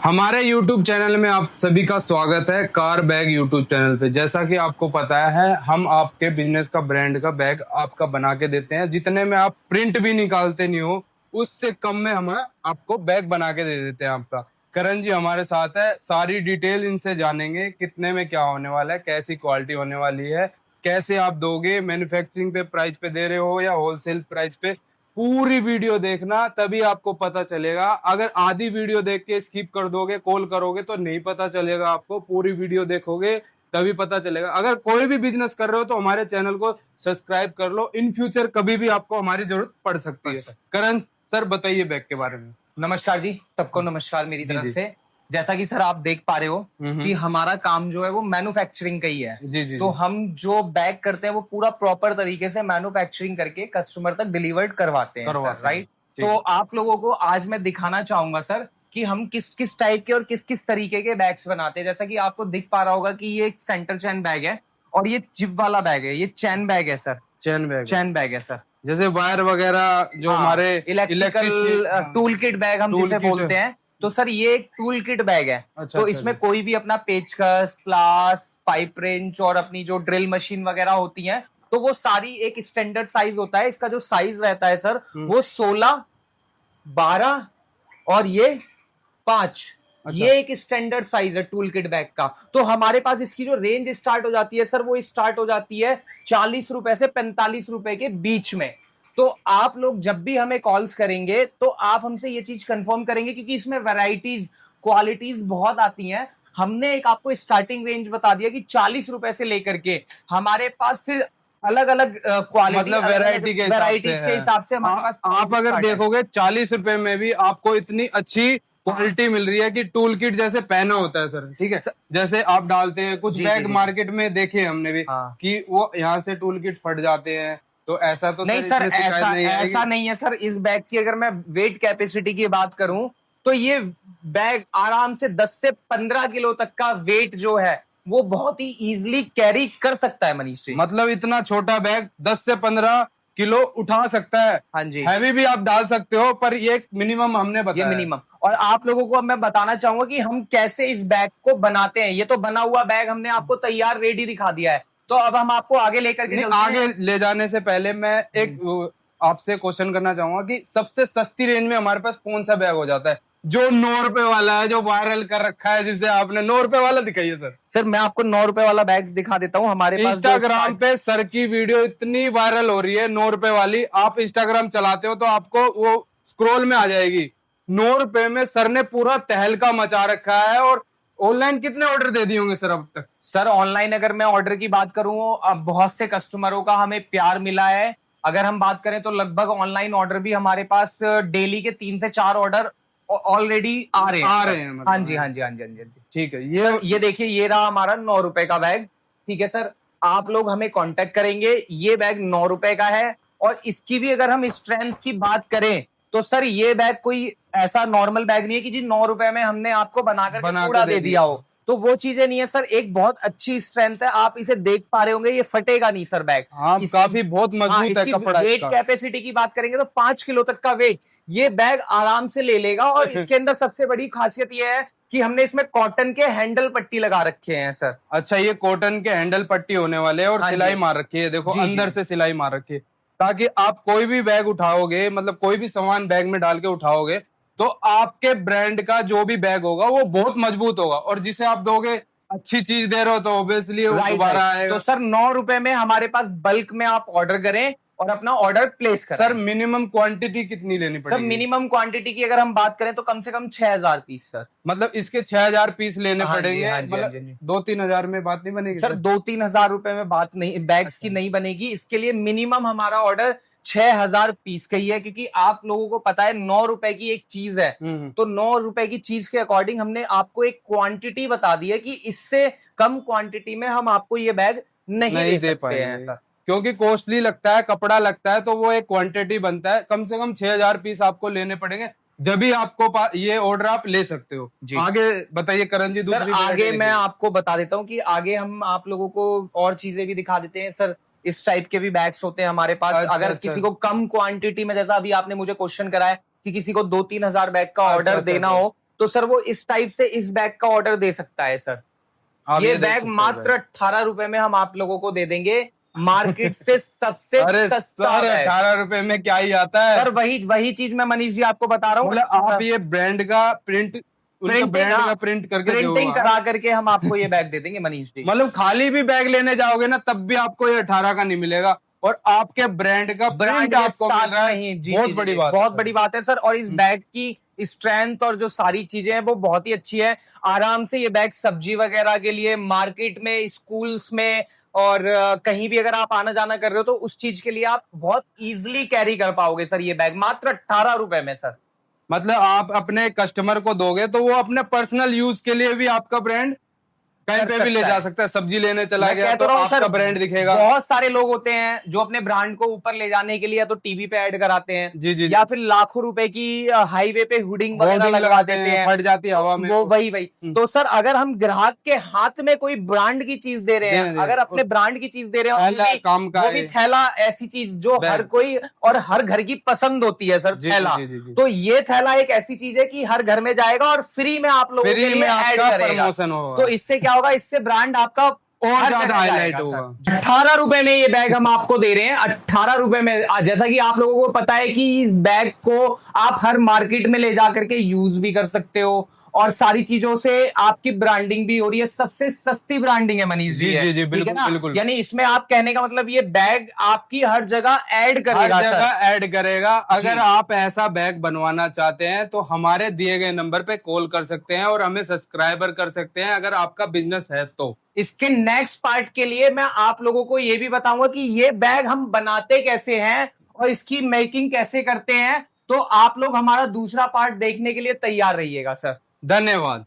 हमारे YouTube channel में आप सभी का स्वागत है। कार बैग YouTube चैनल पे। जैसा कि आपको पता है, हम आपके बिजनेस का ब्रांड का बैग आपका बना के देते हैं। जितने में आप प्रिंट भी निकालते नहीं हो, उससे कम में हम आपको बैग बना के दे देते हैं आपका। करण जी हमारे साथ है, सारी डिटेल इनसे जानेंगे, कितने में क्या होने वाला है, कैसी क्वालिटी होने वाली है, कैसे आप दोगे, मैन्युफैक्चरिंग पे प्राइस पे दे रहे हो या होलसेल प्राइस पे। पूरी वीडियो देखना, तभी आपको पता चलेगा। अगर आधी वीडियो देख के स्किप कर दोगे, कॉल करोगे, तो नहीं पता चलेगा आपको। पूरी वीडियो देखोगे तभी पता चलेगा। अगर कोई भी बिजनेस कर रहे हो तो हमारे चैनल को सब्सक्राइब कर लो। इन फ्यूचर कभी भी आपको हमारी जरूरत पड़ सकती है। करण सर बताइए बैग के बारे में। नमस्कार जी, सबको नमस्कार मेरी तरफ से। जैसा कि सर आप देख पा रहे हो कि हमारा काम जो है वो मैन्युफैक्चरिंग का ही है। जी तो हम जो बैग करते हैं वो पूरा प्रॉपर तरीके से मैन्युफैक्चरिंग करके कस्टमर तक डिलीवर्ड करवाते हैं सर, राइट। तो आप लोगों को आज मैं दिखाना चाहूंगा सर कि हम किस किस टाइप के और किस किस तरीके के बैग्स बनाते हैं। जैसा कि आपको दिख पा रहा होगा कि ये एक सेंटर चैन बैग है और ये जिप वाला बैग है, ये चैन बैग है सर। चैन बैग है सर। जैसे वायर वगैरह जो हमारे इलेक्ट्रिकल टूल किट बैग हम जिसे बोलते हैं। तो सर ये एक टूल किट बैग है। अच्छा, तो अच्छा, इसमें कोई भी अपना पेचकस, प्लास, पाइप रेंच और अपनी जो ड्रिल मशीन वगैरह होती है, तो वो सारी एक स्टैंडर्ड साइज होता है। इसका जो साइज रहता है सर वो 16, 12 और ये 5। अच्छा। ये एक स्टैंडर्ड साइज है टूल किट बैग का। तो हमारे पास इसकी जो रेंज स्टार्ट हो जाती है सर, वो स्टार्ट हो जाती है 40 रुपए से 45 रुपए के बीच में। तो आप लोग जब भी हमें कॉल्स करेंगे तो आप हमसे ये चीज कंफर्म करेंगे, क्योंकि इसमें वैरायटीज, क्वालिटीज बहुत आती हैं। हमने एक आपको स्टार्टिंग रेंज बता दिया कि 40 रुपए से लेकर के हमारे पास फिर अलग अलग क्वालिटी, मतलब वैरायटी के हिसाब से हमारे पास आप अगर देखोगे 40 रुपए में भी आपको इतनी अच्छी क्वालिटी मिल रही है कि टूल किट जैसे पहना होता है सर। ठीक है, जैसे आप डालते हैं कुछ बैग मार्केट में देखे हमने भी कि वो यहाँ से टूल किट फट जाते हैं। तो ऐसा तो नहीं सर, ऐसा नहीं है सर। इस बैग की अगर मैं वेट कैपेसिटी की बात करूं तो ये बैग आराम से 10 से 15 किलो तक का वेट जो है वो बहुत ही इजीली कैरी कर सकता है मनीष जी। मतलब इतना छोटा बैग 10 से 15 किलो उठा सकता है। हाँ जी, हैवी भी आप डाल सकते हो, पर ये मिनिमम हमने बताया, ये मिनिमम। और आप लोगों को अब मैं बताना चाहूंगा कि हम कैसे इस बैग को बनाते हैं। ये तो बना हुआ बैग हमने आपको तैयार रेडी दिखा दिया है। तो अब हम आपको आगे लेकर के आगे ले जाने से पहले मैं एक आपसे क्वेश्चन करना चाहूंगा कि सबसे सस्ती रेंज में हमारे पास कौन सा बैग हो जाता है जो 9 रुपए वाला है, जो वायरल कर रखा है, जिसे आपने 9 रुपए वाला दिखाइए सर। सर मैं आपको 9 रुपए वाला बैग दिखा देता हूँ। हमारे पास इंस्टाग्राम पे सर की वीडियो इतनी वायरल हो रही है 9 रुपए वाली। आप इंस्टाग्राम चलाते हो तो आपको वो स्क्रॉल में आ जाएगी। 9 रुपए में सर ने पूरा तहलका मचा रखा है। और ऑनलाइन कितने ऑर्डर दे दिए होंगे सर अब तक? सर ऑनलाइन अगर मैं ऑर्डर की बात करूं, अब बहुत से कस्टमरों का हमें प्यार मिला है। अगर हम बात करें तो लगभग ऑनलाइन ऑर्डर भी हमारे पास डेली के 3 से 4 ऑर्डर ऑलरेडी आ रहे हैं। मतलब हाँ जी, हाँ जी, हाँ जी, हाँ जी। ठीक है। ये देखिए, ये रहा हमारा 9 रुपए का बैग। ठीक है सर, आप लोग हमें कांटेक्ट करेंगे। ये बैग 9 रुपए का है। और इसकी भी अगर हम स्ट्रेंथ की बात करें तो सर ये बैग कोई ऐसा नॉर्मल बैग नहीं है कि जी 9 रुपए में हमने आपको बनाकर पूरा दे दिया हो। तो वो चीजें नहीं है सर। एक बहुत अच्छी स्ट्रेंथ है, आप इसे देख पा रहे होंगे, ये फटेगा नहीं सर बैग। काफी बहुत मजबूत है कपड़ा। वेट कैपेसिटी की बात करेंगे तो 5 किलो तक का वेट ये बैग आराम से ले लेगा। और इसके अंदर सबसे बड़ी खासियत ये है कि हमने इसमें कॉटन के हैंडल पट्टी लगा रखे हैं सर। अच्छा, ये कॉटन के हैंडल पट्टी होने वाले हैं और सिलाई मार रखी है। देखो अंदर से सिलाई मार रखी है, ताकि आप कोई भी बैग उठाओगे, मतलब कोई भी सामान बैग में डाल के उठाओगे तो आपके ब्रांड का जो भी बैग होगा वो बहुत मजबूत होगा। और जिसे आप दोगे अच्छी चीज दे रहे हो तो ऑब्वियसली दोबारा आएगा। तो सर 9 रुपए में हमारे पास बल्क में आप ऑर्डर करें और अपना ऑर्डर प्लेस करें। सर मिनिमम क्वांटिटी कितनी लेनी पड़ेगी? सर मिनिमम क्वांटिटी की अगर हम बात करें तो कम से कम 6000 पीस सर। मतलब इसके 6000 पीस लेने पड़ेंगे। मतलब 2-3 हजार में बात नहीं बनेगी सर? 2-3 हजार रुपए में बात नहीं, बैग्स की नहीं बनेगी। इसके लिए मिनिमम हमारा ऑर्डर 6000 पीस का ही है, क्योंकि आप लोगों को पता है 9 रुपए की एक चीज है। तो 9 रुपए की चीज के अकॉर्डिंग हमने आपको एक क्वांटिटी बता दी है कि इससे कम क्वांटिटी में हम आपको ये बैग नहीं दे सकते हैं सर, क्योंकि कॉस्टली लगता है, कपड़ा लगता है, तो वो एक क्वांटिटी बनता है। कम से कम 6000 पीस आपको लेने पड़ेंगे, जब भी आपको ये ऑर्डर आप ले सकते हो। आगे बताइए करण जी। सर आगे मैं आपको बता देता हूँ कि आगे हम आप लोगों को और चीजें भी दिखा देते हैं सर। इस टाइप के भी बैग्स होते हैं हमारे पास। अगर किसी को कम क्वांटिटी में, जैसा अभी आपने मुझे क्वेश्चन करा है कि किसी को 2-3 हजार बैग का ऑर्डर देना हो, तो सर वो इस टाइप से इस बैग का ऑर्डर दे सकता है सर। आप ये देख बैग सकते हो मात्र 18 रुपए में हम आप लोगों को दे देंगे, मार्केट से सबसे अरे सस्ता सर बैग। 18 रुपए में क्या ही आता है सर वही चीज मैं मनीष जी आपको बता रहा हूँ। मतलब आप ये ब्रांड का प्रिंट उनका प्रिंटिंग, ब्रांड हाँ, का प्रिंट करके प्रिंटिंग दोगे। करा करके हम आपको ये बैग दे देंगे मनीष जी। मतलब खाली भी बैग लेने जाओगे ना तब भी आपको ये 18 का नहीं मिलेगा और आपके ब्रांड का ब्रांड प्रिंट के आपको मिल साथ रहा में है। ही, जी, बहुत जी, बड़ी जी, बात है बहुत सर। बड़ी बात है सर। और इस बैग की स्ट्रेंथ और जो सारी चीजें हैं वो बहुत ही अच्छी है। आराम से ये बैग सब्जी वगैरह के लिए, मार्केट में, स्कूल्स में और कहीं भी अगर आप आना जाना कर रहे हो तो उस चीज के लिए आप बहुत इजीली कैरी कर पाओगे सर। ये बैग मात्र 18 रुपए में सर। मतलब आप अपने कस्टमर को दोगे तो वो अपने पर्सनल यूज के लिए भी आपका ब्रांड कहीं कर पे भी ले सकता जा है। सकता है। सब्जी लेने चला मैं गया कह तो तो रहा हूँ आपका सर, ब्रांड दिखेगा। बहुत सारे लोग होते हैं जो अपने ब्रांड को ऊपर ले जाने के लिए या तो टीवी पे ऐड कराते हैं, जी जी या फिर लाखों रुपए की हाईवे पे हुडिंग वगैरह होर्डिंग लगवा लगाते देते हैं, हैं, फट जाती है हवा में वो वही तो सर अगर हम ग्राहक के हाथ में कोई ब्रांड की चीज दे रहे दे हैं, रहे अगर हैं, अपने ब्रांड की चीज दे रहे हैं, और थैला काम का वो भी है। थैला, ऐसी चीज जो बैग। हर कोई और हर घर की पसंद होती है सर, जी, थैला। जी, जी, जी। तो ये थैला एक ऐसी चीज है कि हर घर में जाएगा और फ्री में आप लोगों के फ्री लिए में ऐड आपका करेगा। प्रमोशन होगा। तो इससे क्या होगा, इससे ब्रांड आपका और हर ज्यादा जगह हाईलाइट जाएगा होगा। सर। 18 रुपए में ये बैग हम आपको दे रहे हैं, 18 रुपए में। जैसा कि आप लोगों को पता है कि इस बैग को आप हर मार्केट में ले जाकर के यूज भी कर सकते हो और सारी चीजों से आपकी ब्रांडिंग भी हो रही है। सबसे सस्ती ब्रांडिंग है मनीष जी, जी, है, जी, जी, ठीक है बिल्कुल, ना? बिल्कुल। यानी इसमें आप कहने का मतलब ये बैग आपकी हर जगह ऐड हर करेगा सर। जगह ऐड करेगा। अगर जी। आप ऐसा बैग बनवाना चाहते हैं तो हमारे दिए गए नंबर पे कॉल कर सकते हैं और हमें सब्सक्राइबर कर सकते हैं अगर आपका बिजनेस है तो। इसके नेक्स्ट पार्ट के लिए मैं आप लोगों को ये भी बताऊंगा कि ये बैग हम बनाते कैसे हैं और इसकी मेकिंग कैसे करते हैं। तो आप लोग हमारा दूसरा पार्ट देखने के लिए तैयार रहिएगा सर। धन्यवाद।